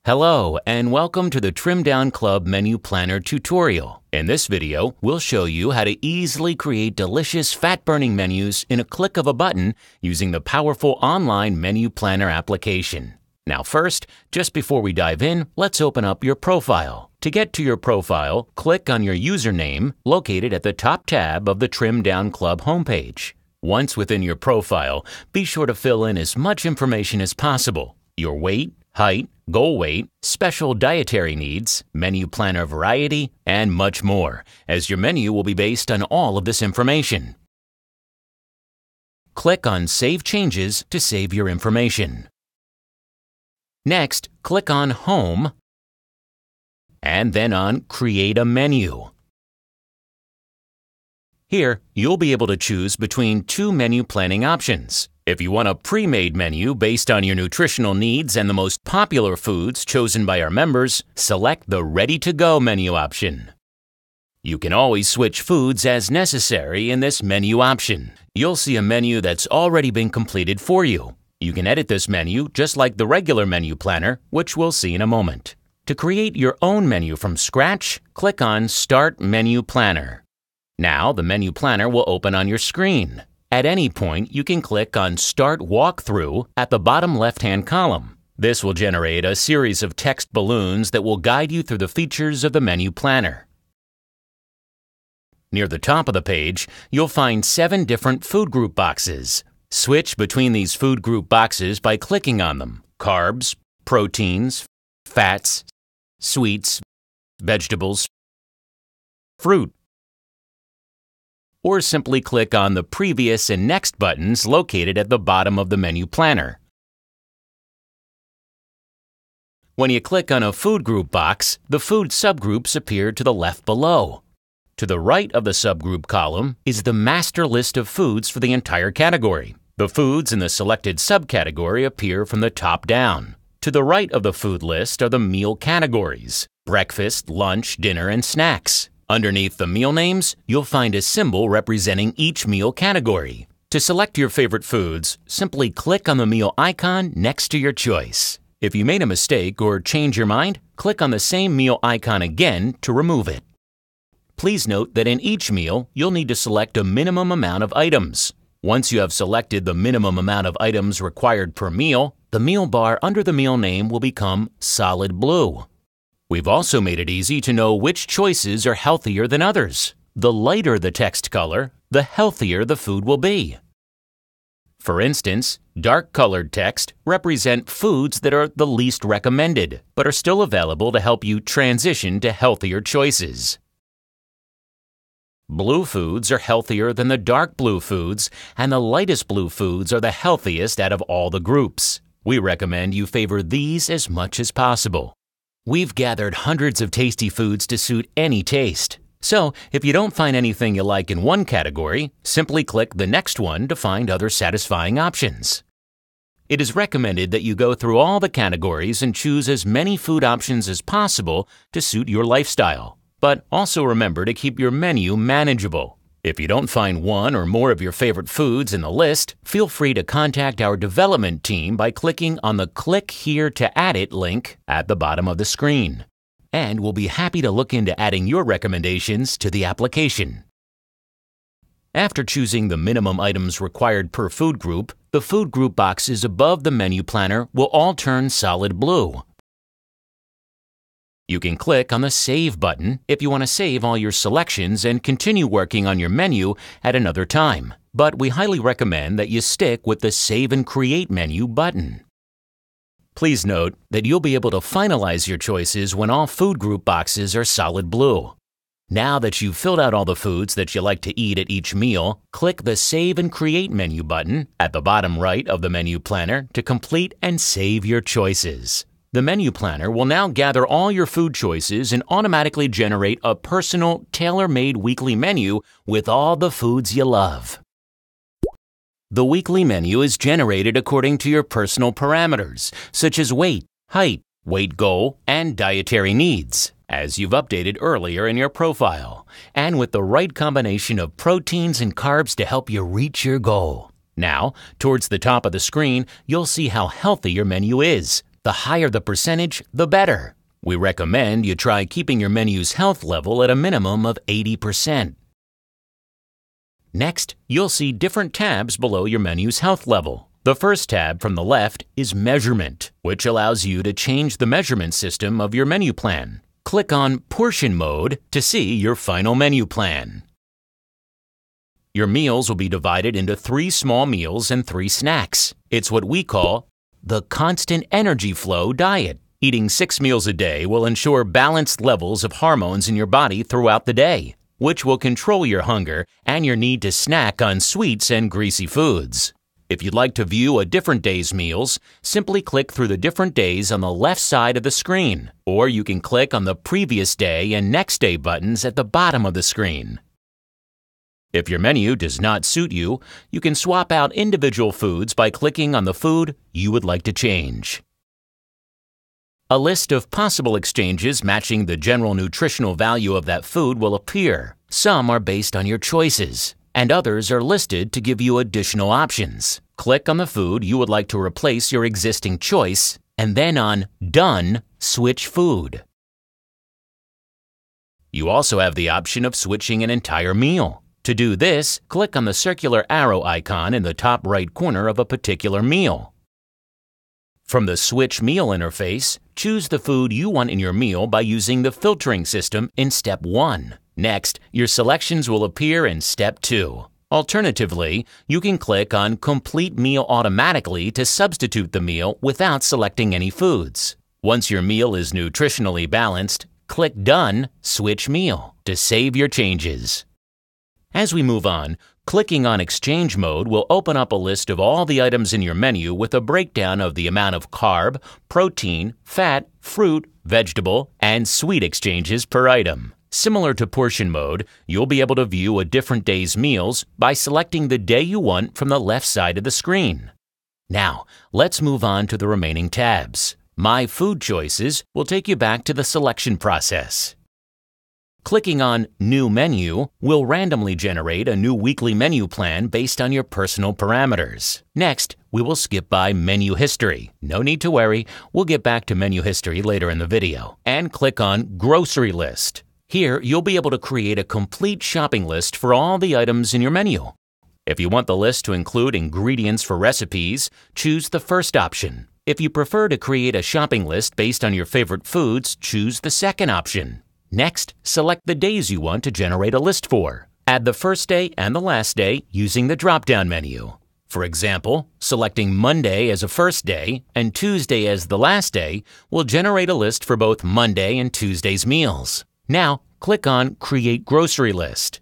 Hello and welcome to the Trim Down Club Menu Planner tutorial. In this video, we'll show you how to easily create delicious fat-burning menus in a click of a button using the powerful online Menu Planner application. Now first, just before we dive in, let's open up your profile. To get to your profile, click on your username located at the top tab of the Trim Down Club homepage. Once within your profile, be sure to fill in as much information as possible: your weight, height, goal weight, special dietary needs, menu planner variety, and much more, as your menu will be based on all of this information. Click on Save Changes to save your information. Next, click on Home, and then on Create a Menu. Here, you'll be able to choose between two menu planning options. If you want a pre-made menu based on your nutritional needs and the most popular foods chosen by our members, select the Ready-to-Go menu option. You can always switch foods as necessary in this menu option. You'll see a menu that's already been completed for you. You can edit this menu just like the regular menu planner, which we'll see in a moment. To create your own menu from scratch, click on Start Menu Planner. Now the menu planner will open on your screen. At any point, you can click on Start Walkthrough at the bottom left-hand column. This will generate a series of text balloons that will guide you through the features of the menu planner. Near the top of the page, you'll find 7 different food group boxes. Switch between these food group boxes by clicking on them: carbs, proteins, fats, sweets, vegetables, fruit. Or simply click on the Previous and Next buttons located at the bottom of the menu planner. When you click on a food group box, the food subgroups appear to the left below. To the right of the subgroup column is the master list of foods for the entire category. The foods in the selected subcategory appear from the top down. To the right of the food list are the meal categories: breakfast, lunch, dinner, and snacks. Underneath the meal names, you'll find a symbol representing each meal category. To select your favorite foods, simply click on the meal icon next to your choice. If you made a mistake or change your mind, click on the same meal icon again to remove it. Please note that in each meal, you'll need to select a minimum amount of items. Once you have selected the minimum amount of items required per meal, the meal bar under the meal name will become solid blue. We've also made it easy to know which choices are healthier than others. The lighter the text color, the healthier the food will be. For instance, dark-colored text represent foods that are the least recommended, but are still available to help you transition to healthier choices. Blue foods are healthier than the dark blue foods, and the lightest blue foods are the healthiest out of all the groups. We recommend you favor these as much as possible. We've gathered hundreds of tasty foods to suit any taste. So, if you don't find anything you like in one category, simply click the next one to find other satisfying options. It is recommended that you go through all the categories and choose as many food options as possible to suit your lifestyle. But also remember to keep your menu manageable. If you don't find one or more of your favorite foods in the list, feel free to contact our development team by clicking on the Click Here to Add It link at the bottom of the screen. And we'll be happy to look into adding your recommendations to the application. After choosing the minimum items required per food group, the food group boxes above the menu planner will all turn solid blue. You can click on the Save button if you want to save all your selections and continue working on your menu at another time, but we highly recommend that you stick with the Save and Create menu button. Please note that you'll be able to finalize your choices when all food group boxes are solid blue. Now that you've filled out all the foods that you like to eat at each meal, click the Save and Create menu button at the bottom right of the menu planner to complete and save your choices. The menu planner will now gather all your food choices and automatically generate a personal, tailor-made weekly menu with all the foods you love. The weekly menu is generated according to your personal parameters, such as weight, height, weight goal, and dietary needs, as you've updated earlier in your profile, and with the right combination of proteins and carbs to help you reach your goal. Now, towards the top of the screen, you'll see how healthy your menu is. The higher the percentage, the better. We recommend you try keeping your menu's health level at a minimum of 80%. Next, you'll see different tabs below your menu's health level. The first tab from the left is Measurement, which allows you to change the measurement system of your menu plan. Click on Portion Mode to see your final menu plan. Your meals will be divided into 3 small meals and 3 snacks. It's what we call the constant energy flow diet. Eating 6 meals a day will ensure balanced levels of hormones in your body throughout the day, which will control your hunger and your need to snack on sweets and greasy foods. If you'd like to view a different day's meals, simply click through the different days on the left side of the screen, or you can click on the Previous Day and Next Day buttons at the bottom of the screen. If your menu does not suit you, you can swap out individual foods by clicking on the food you would like to change. A list of possible exchanges matching the general nutritional value of that food will appear. Some are based on your choices, and others are listed to give you additional options. Click on the food you would like to replace your existing choice, and then on Done, Switch Food. You also have the option of switching an entire meal. To do this, click on the circular arrow icon in the top right corner of a particular meal. From the Switch Meal interface, choose the food you want in your meal by using the filtering system in Step 1. Next, your selections will appear in Step 2. Alternatively, you can click on Complete Meal automatically to substitute the meal without selecting any foods. Once your meal is nutritionally balanced, click Done, Switch Meal to save your changes. As we move on, clicking on Exchange Mode will open up a list of all the items in your menu with a breakdown of the amount of carb, protein, fat, fruit, vegetable, and sweet exchanges per item. Similar to Portion Mode, you'll be able to view a different day's meals by selecting the day you want from the left side of the screen. Now, let's move on to the remaining tabs. My Food Choices will take you back to the selection process. Clicking on New Menu will randomly generate a new weekly menu plan based on your personal parameters. Next, we will skip by Menu History. No need to worry, we'll get back to Menu History later in the video. And click on Grocery List. Here, you'll be able to create a complete shopping list for all the items in your menu. If you want the list to include ingredients for recipes, choose the first option. If you prefer to create a shopping list based on your favorite foods, choose the second option. Next, select the days you want to generate a list for. Add the first day and the last day using the drop-down menu. For example, selecting Monday as a first day and Tuesday as the last day will generate a list for both Monday and Tuesday's meals. Now, click on Create Grocery List.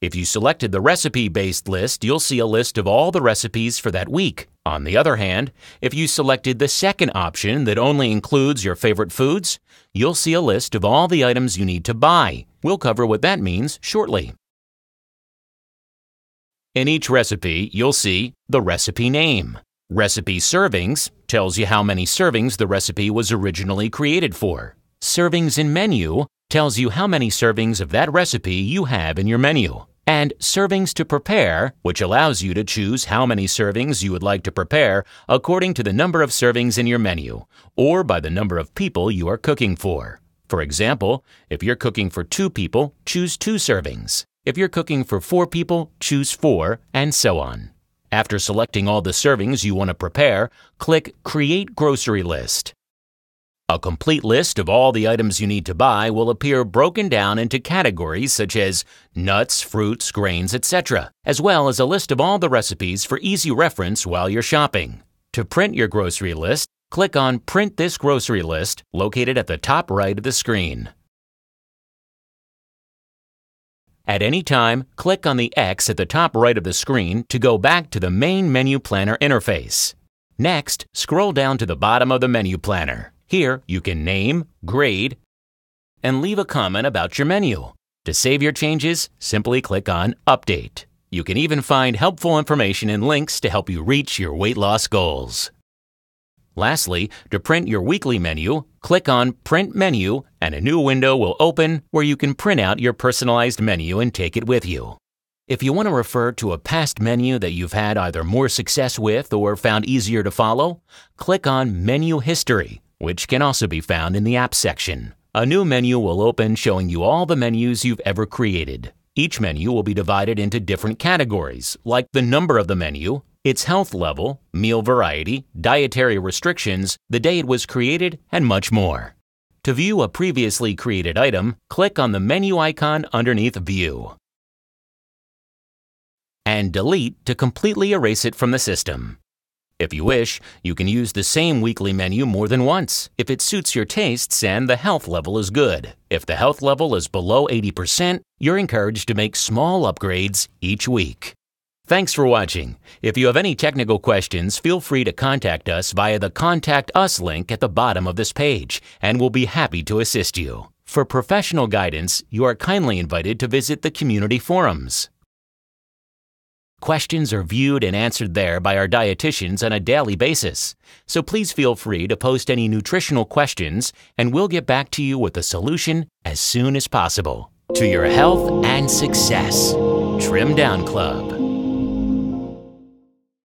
If you selected the recipe-based list, you'll see a list of all the recipes for that week. On the other hand, if you selected the second option that only includes your favorite foods, you'll see a list of all the items you need to buy. We'll cover what that means shortly. In each recipe, you'll see the recipe name. Recipe Servings tells you how many servings the recipe was originally created for. Servings in Menu tells you how many servings of that recipe you have in your menu. And Servings to Prepare, which allows you to choose how many servings you would like to prepare according to the number of servings in your menu, or by the number of people you are cooking for. For example, if you're cooking for 2 people, choose 2 servings. If you're cooking for 4 people, choose 4, and so on. After selecting all the servings you want to prepare, click Create Grocery List. A complete list of all the items you need to buy will appear broken down into categories such as nuts, fruits, grains, etc., as well as a list of all the recipes for easy reference while you're shopping. To print your grocery list, click on Print this grocery list located at the top right of the screen. At any time, click on the X at the top right of the screen to go back to the main MenuPlanner interface. Next, scroll down to the bottom of the MenuPlanner. Here, you can name, grade, and leave a comment about your menu. To save your changes, simply click on Update. You can even find helpful information and links to help you reach your weight loss goals. Lastly, to print your weekly menu, click on Print Menu, and a new window will open where you can print out your personalized menu and take it with you. If you want to refer to a past menu that you've had either more success with or found easier to follow, click on Menu History, which can also be found in the Apps section. A new menu will open showing you all the menus you've ever created. Each menu will be divided into different categories, like the number of the menu, its health level, meal variety, dietary restrictions, the day it was created, and much more. To view a previously created item, click on the menu icon underneath View. And delete to completely erase it from the system. If you wish, you can use the same weekly menu more than once if it suits your tastes and the health level is good. If the health level is below 80%, you're encouraged to make small upgrades each week. Thanks for watching. If you have any technical questions, feel free to contact us via the Contact Us link at the bottom of this page, and we'll be happy to assist you. For professional guidance, you are kindly invited to visit the community forums. Questions are viewed and answered there by our dietitians on a daily basis, so please feel free to post any nutritional questions and we'll get back to you with a solution as soon as possible. To your health and success, Trim Down Club.